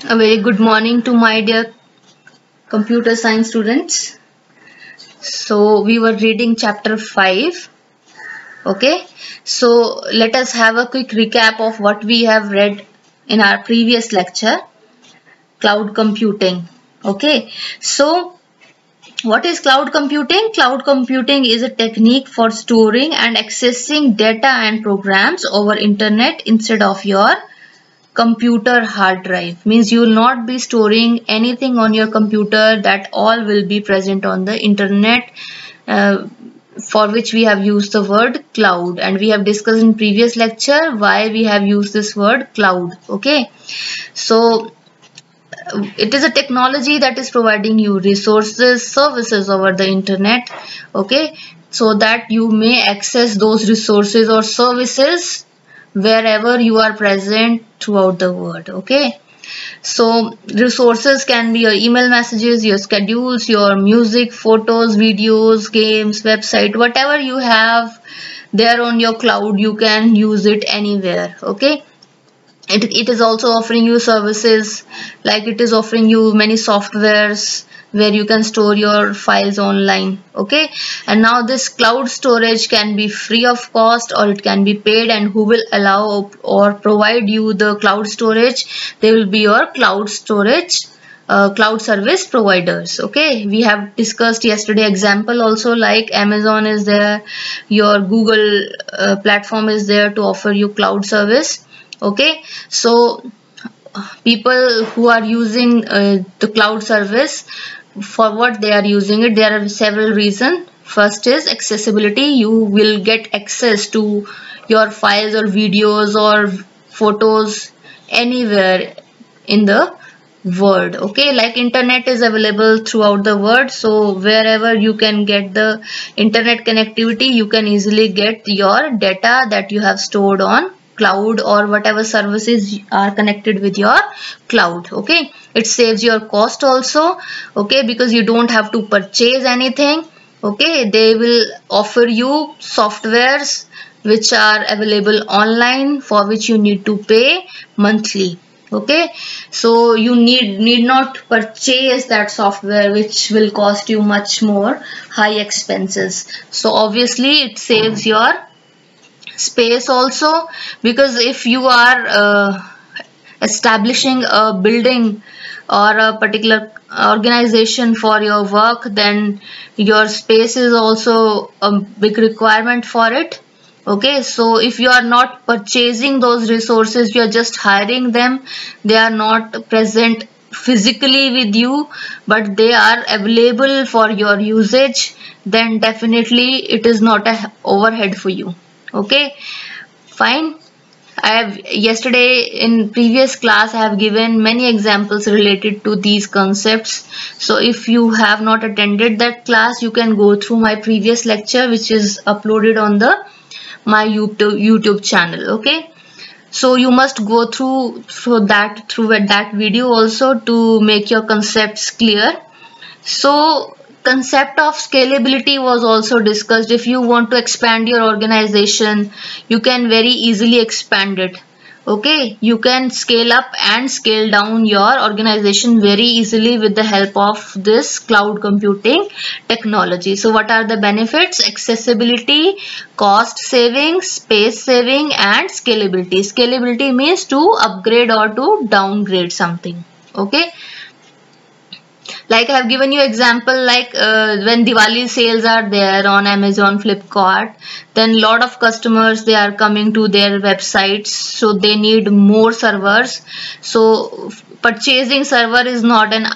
A very good morning to my dear computer science students. So we were reading chapter 5. Okay, so let us have a quick recap of what we have read in our previous lecture, cloud computing. Okay, so what is cloud computing? Cloud computing is a technique for storing and accessing data and programs over internet instead of your computer hard drive. Means you will not be storing anything on your computer, that all will be present on the internet, for which we have used the word cloud, and we have discussed in previous lecture why we have used this word cloud. Okay, so it is a technology that is providing you resources, services over the internet. Okay, so that you may access those resources or services wherever you are present throughout the world. Okay, so resources can be your email messages, your schedules, your music, photos, videos, games, website, whatever you have there on your cloud, you can use it anywhere. Okay, it is also offering you services, like it is offering you many softwares where you can store your files online. Okay, and now this cloud storage can be free of cost or it can be paid, and who will allow or provide you the cloud storage? They will be your cloud storage cloud service providers. Okay, we have discussed yesterday example also, like Amazon is there, your Google platform is there to offer you cloud service. Okay, so people who are using the cloud service, for what they are using it, there are several reasons. First is accessibility. You will get access to your files or videos or photos anywhere in the world. Okay, like internet is available throughout the world, so wherever you can get the internet connectivity, you can easily get your data that you have stored on cloud or whatever services are connected with your cloud. Okay, it saves your cost also. Okay, because you don't have to purchase anything. Okay, they will offer you softwares which are available online, for which you need to pay monthly. Okay, so you need not purchase that software, which will cost you much more high expenses. So obviously it saves your space also, because if you are establishing a building or a particular organization for your work, then your space is also a big requirement for it. Okay, so if you are not purchasing those resources, you are just hiring them, they are not present physically with you, but they are available for your usage, then definitely it is not a overhead for you. Okay, fine. I have yesterday in previous class I have given many examples related to these concepts. So if you have not attended that class, you can go through my previous lecture, which is uploaded on the my YouTube channel. Okay, so you must go through that video also to make your concepts clear. So concept of scalability was also discussed. If you want to expand your organization, you can very easily expand it. Okay, you can scale up and scale down your organization very easily with the help of this cloud computing technology. So what are the benefits? Accessibility, cost saving, space saving, and scalability. Scalability means to upgrade or to downgrade something. Okay, like I have given you example, like when Diwali sales are there on Amazon, Flipkart, then lot of customers, they are coming to their websites, so they need more servers. So purchasing server is not an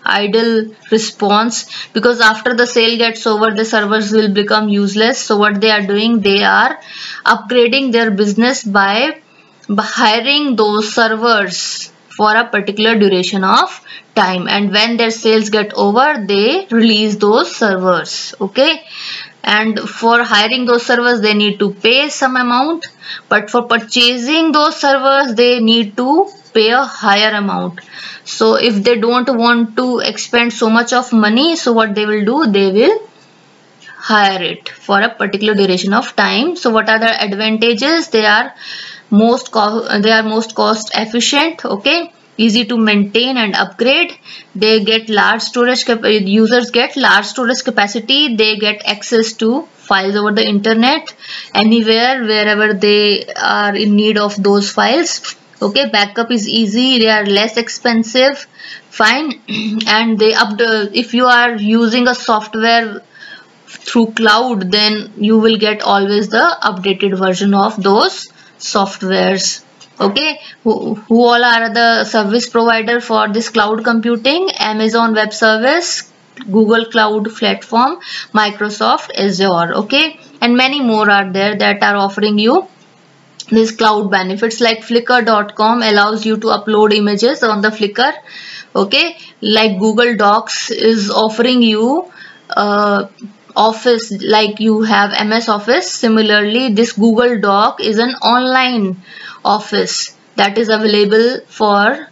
ideal response, because after the sale gets over, the servers will become useless. So what they are doing, they are upgrading their business by hiring those servers for a particular duration of time, and when their sales get over, they release those servers. Okay, and for hiring those servers, they need to pay some amount, but for purchasing those servers, they need to pay a higher amount. So if they don't want to expend so much of money, so what they will do, they will hire it for a particular duration of time. So what are the advantages? They are most cost efficient. Okay, easy to maintain and upgrade. They get large storage, users get large storage capacity. They get access to files over the internet anywhere, wherever they are in need of those files. Okay, backup is easy, they are less expensive, fine. And they if you are using a software through cloud, then you will get always the updated version of those softwares. Okay, who all are the service provider for this cloud computing? Amazon Web Service, Google Cloud Platform, Microsoft Azure. Okay, and many more are there that are offering you these cloud benefits. Like Flickr.com allows you to upload images on the Flickr. Okay, like Google Docs is offering you Office, like you have MS Office. Similarly, this Google Doc is an online office that is available for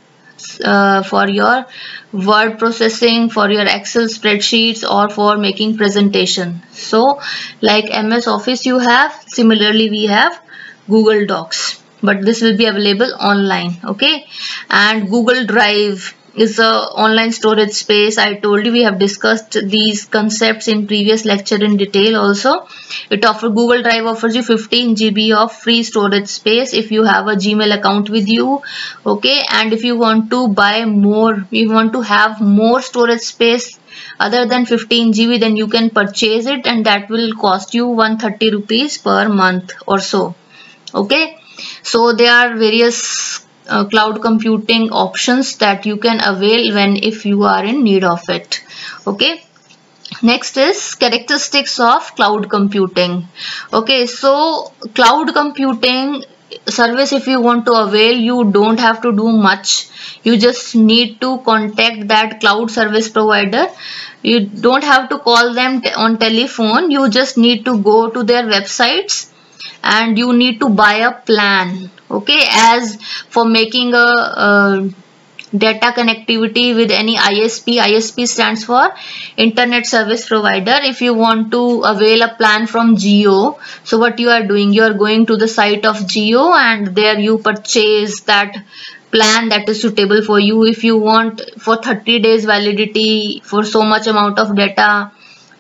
your word processing, for your Excel spreadsheets, or for making presentation. So like MS Office you have, similarly we have Google Docs, but this will be available online. Okay, and Google Drive is a online storage space. I told you we have discussed these concepts in previous lecture in detail also. Google Drive offers you 15 GB of free storage space if you have a Gmail account with you. Okay, and if you want to buy more, you want to have more storage space other than 15 GB, then you can purchase it, and that will cost you 130 rupees per month or so. Okay, so there are various cloud computing options that you can avail if you are in need of it. Okay, next is characteristics of cloud computing. Okay, so cloud computing service, if you want to avail, you don't have to do much. You just need to contact that cloud service provider. You don't have to call them on telephone. You just need to go to their websites and you need to buy a plan. Okay, as for making a data connectivity with any ISP. ISP stands for Internet Service Provider. If you want to avail a plan from Jio, so what you are doing, you are going to the site of Jio and there you purchase that plan that is suitable for you. If you want for 30 days validity for so much amount of data,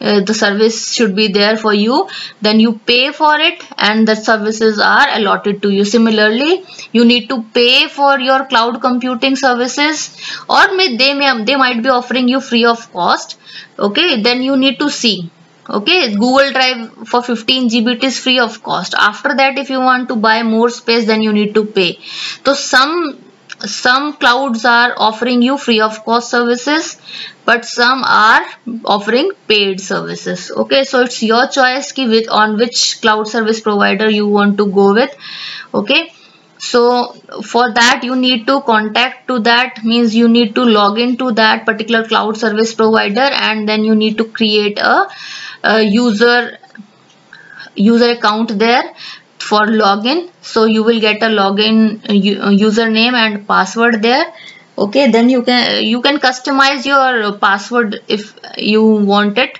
the service should be there for you, then you pay for it and the services are allotted to you. Similarly, you need to pay for your cloud computing services, or they might be offering you free of cost. Okay, then you need to see. Okay, Google Drive for 15 GB it is free of cost. After that, if you want to buy more space, then you need to pay. So some clouds are offering you free of cost services, but some are offering paid services. Okay, so it's your choice on which cloud service provider you want to go with. Okay, so for that you need to contact to that, means you need to log into that particular cloud service provider, and then you need to create a user account there for login. So you will get a login username and password there. Okay, then you can customize your password if you want it.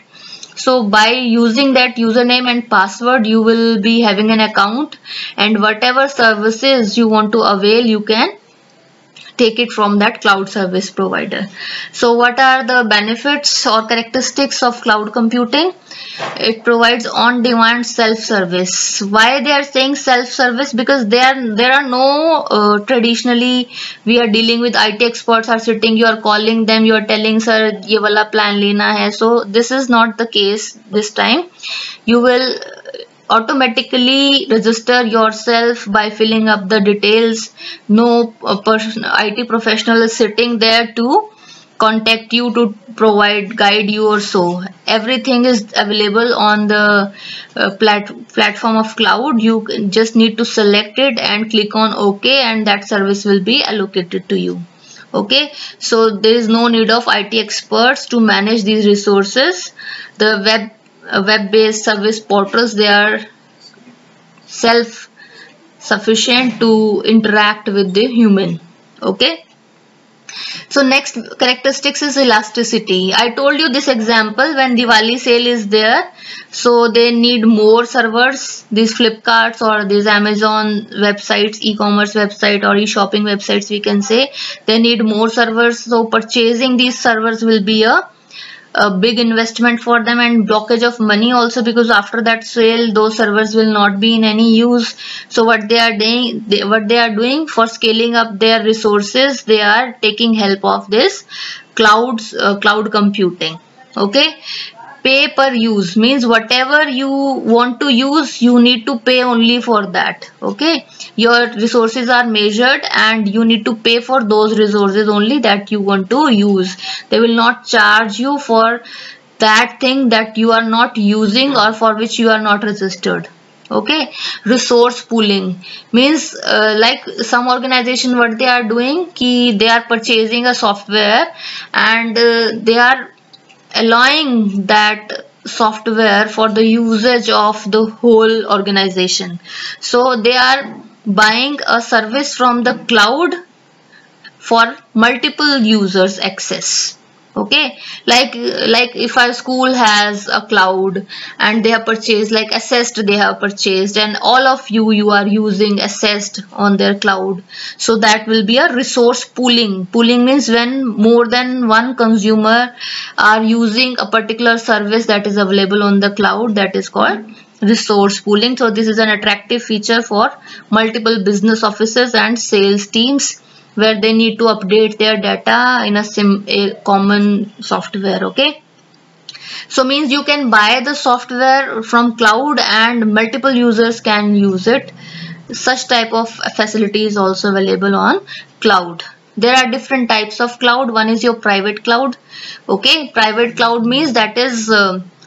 So by using that username and password, you will be having an account, and whatever services you want to avail, you can take it from that cloud service provider. So what are the benefits or characteristics of cloud computing? It provides on-demand self-service. Why they are saying self-service? Because there are no traditionally we are dealing with IT experts are sitting, you are calling them, you are telling sir ye wala plan lena hai. So this is not the case this time. You will automatically register yourself by filling up the details. No IT professional is sitting there to contact you to guide you or so. Everything is available on the platform of cloud. You just need to select it and click on OK, and that service will be allocated to you. Okay, so there is no need of IT experts to manage these resources. The web-based service portals, they are self-sufficient to interact with the human. Okay, So next characteristics is elasticity. I told you this example when Diwali sale is there. So they need more servers. These Flipkarts or these Amazon websites, e-commerce website or e-shopping websites, we can say, they need more servers. So purchasing these servers will be a big investment for them and blockage of money also, because after that sale those servers will not be in any use. So what they are doing for scaling up their resources, they are taking help of this cloud computing. Okay, pay per use means whatever you want to use, you need to pay only for that. Okay, your resources are measured and you need to pay for those resources only that you want to use. They will not charge you for that thing that you are not using or for which you are not registered. Okay, resource pooling means like some organization, what they are doing, they are purchasing a software and they are allowing that software for the usage of the whole organization. So they are buying a service from the cloud for multiple users access. Okay, like if our school has a cloud and they have purchased, like Assessed they have purchased, and all of you are using Assessed on their cloud, so that will be a resource pooling. Pooling means when more than one consumer are using a particular service that is available on the cloud, that is called resource pooling. So this is an attractive feature for multiple business offices and sales teams, where they need to update their data in a common software. Okay, so means you can buy the software from cloud and multiple users can use it. Such type of facility is also available on cloud. There are different types of cloud. One is your private cloud. Okay, private cloud means that is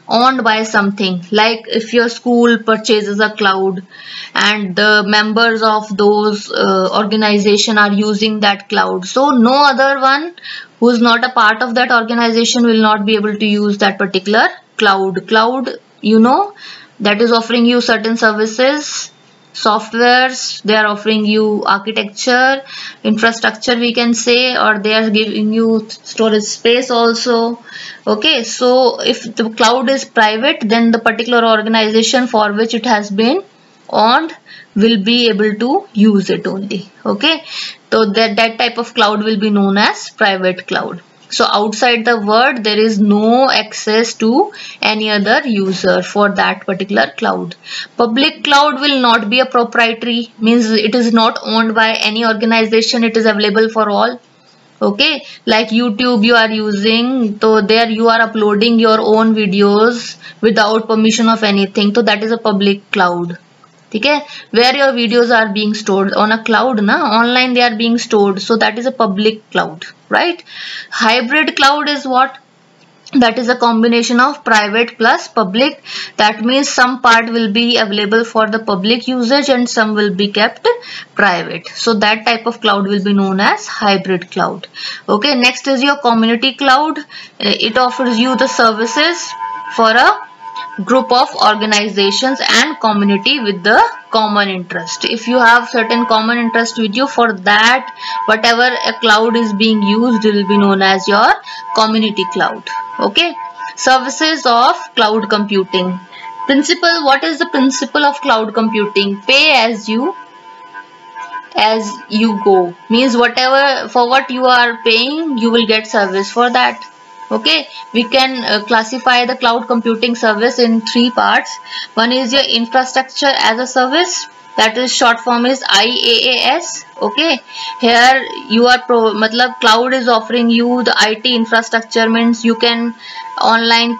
owned by something. Like if your school purchases a cloud and the members of those organization are using that cloud, so no other one who is not a part of that organization will not be able to use that particular cloud. You know, that is offering you certain services, softwares, they are offering you architecture, infrastructure we can say, or they are giving you storage space also. Okay, so if the cloud is private, then the particular organization for which it has been owned will be able to use it only. Okay, so that type of cloud will be known as private cloud. So outside the world, there is no access to any other user for that particular cloud. Public cloud will not be a proprietary, means it is not owned by any organization, it is available for all. Okay, like YouTube you are using, so there you are uploading your own videos without permission of anything, so that is a public cloud. Okay, where your videos are being stored on a cloud, online they are being stored, so that is a public cloud, right? Hybrid cloud is what? That is a combination of private plus public. That means some part will be available for the public usage and some will be kept private. So that type of cloud will be known as hybrid cloud. Okay, next is your community cloud. It offers you the services for a group of organizations and community with the common interest. If you have certain common interest with you, for that whatever a cloud is being used will be known as your community cloud. Okay, services of cloud computing. Principle, what is the principle of cloud computing? Pay as you go, means whatever, for what you are paying you will get service for that. Okay, we can classify the cloud computing service in three parts. One is your infrastructure as a service, that is short form is IaaS. Okay, here you are cloud is offering you the IT infrastructure, means you can online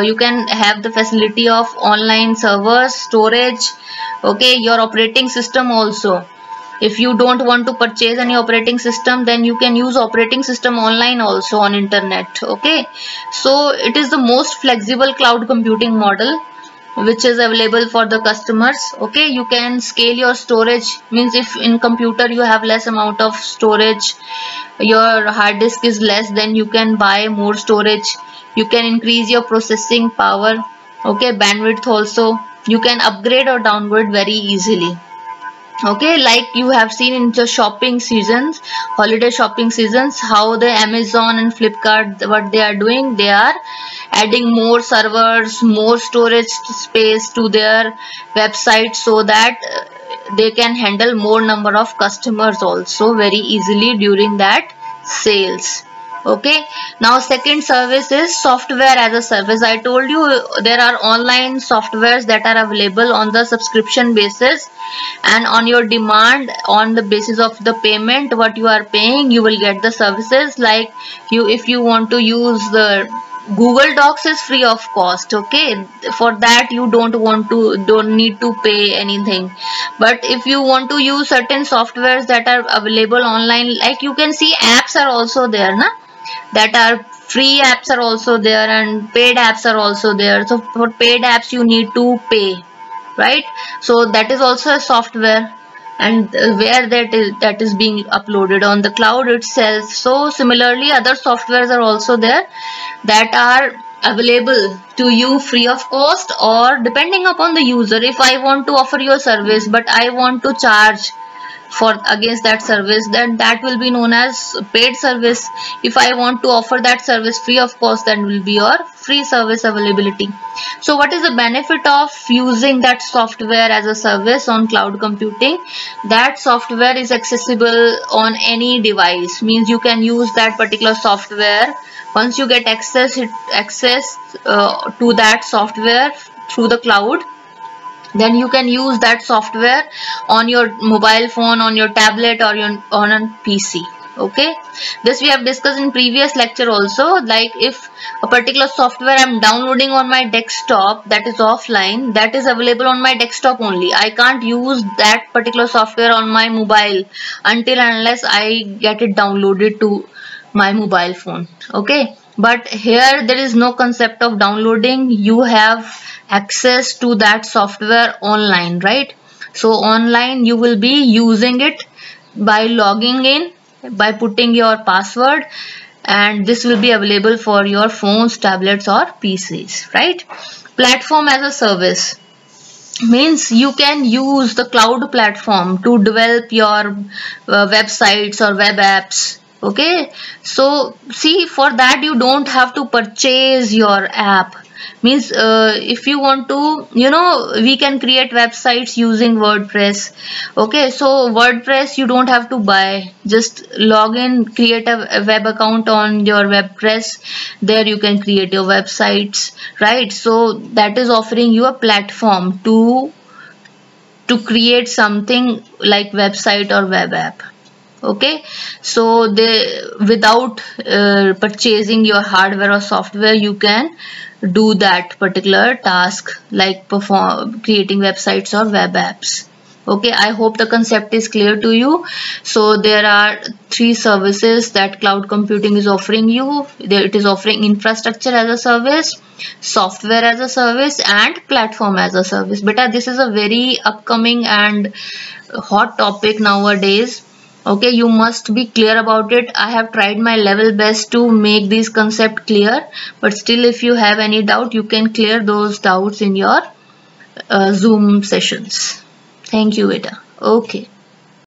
you can have the facility of online servers, storage. Okay, your operating system also. If you don't want to purchase any operating system, then you can use operating system online also on internet. Okay, so it is the most flexible cloud computing model which is available for the customers. Okay, you can scale your storage, means if in computer you have less amount of storage, your hard disk is less, then you can buy more storage. You can increase your processing power. Okay, bandwidth also. You can upgrade or downgrade very easily. Okay, like you have seen in the shopping seasons, holiday shopping seasons, how the Amazon and Flipkart, what they are doing, they are adding more servers, more storage space to their website, so that they can handle more number of customers also very easily during that sales. Okay, now second service is software as a service. I told you there are online softwares that are available on the subscription basis, and on your demand, on the basis of the payment what you are paying, you will get the services. Like you, if you want to use the Google Docs, is free of cost. Okay, for that you don't need to pay anything. But if you want to use certain softwares that are available online, like you can see apps are also there, na, that are free apps are also there and paid apps are also there. So for paid apps you need to pay, right? So that is also a software, and where that is being uploaded on the cloud itself. So similarly other softwares are also there that are available to you free of cost, or depending upon the user. If I want to offer you a service but I want to charge for against that service, then that will be known as paid service. If I want to offer that service free of cost, then will be your free service availability. So what is the benefit of using that software as a service on cloud computing? That software is accessible on any device, means you can use that particular software. Once you get access to that software through the cloud, then you can use that software on your mobile phone, on your tablet, or on a PC. Okay, this we have discussed in previous lecture also. Like if a particular software I'm downloading on my desktop, that is offline, that is available on my desktop only. I can't use that particular software on my mobile until and unless I get it downloaded to my mobile phone. Okay, but here there is no concept of downloading. You have access to that software online, right? So online you will be using it by logging in, by putting your password, and this will be available for your phones, tablets, or PCs, right? Platform as a service means you can use the cloud platform to develop your websites or web apps. Okay, so see, for that you don't have to purchase your app. Means if you want to, we can create websites using WordPress. Okay, so WordPress you don't have to buy, just log in, create a web account on your WordPress, there you can create your websites, right? So that is offering you a platform to create something like website or web app. Okay, so without purchasing your hardware or software, you can do that particular task, like creating websites or web apps. Okay, I hope the concept is clear to you. So there are three services that cloud computing is offering you. It is offering infrastructure as a service, software as a service, and platform as a service. Beta, this is a very upcoming and hot topic nowadays. Okay, you must be clear about it. I have tried my level best to make these concepts clear, but still if you have any doubt, you can clear those doubts in your Zoom sessions. Thank you, Beta. Okay.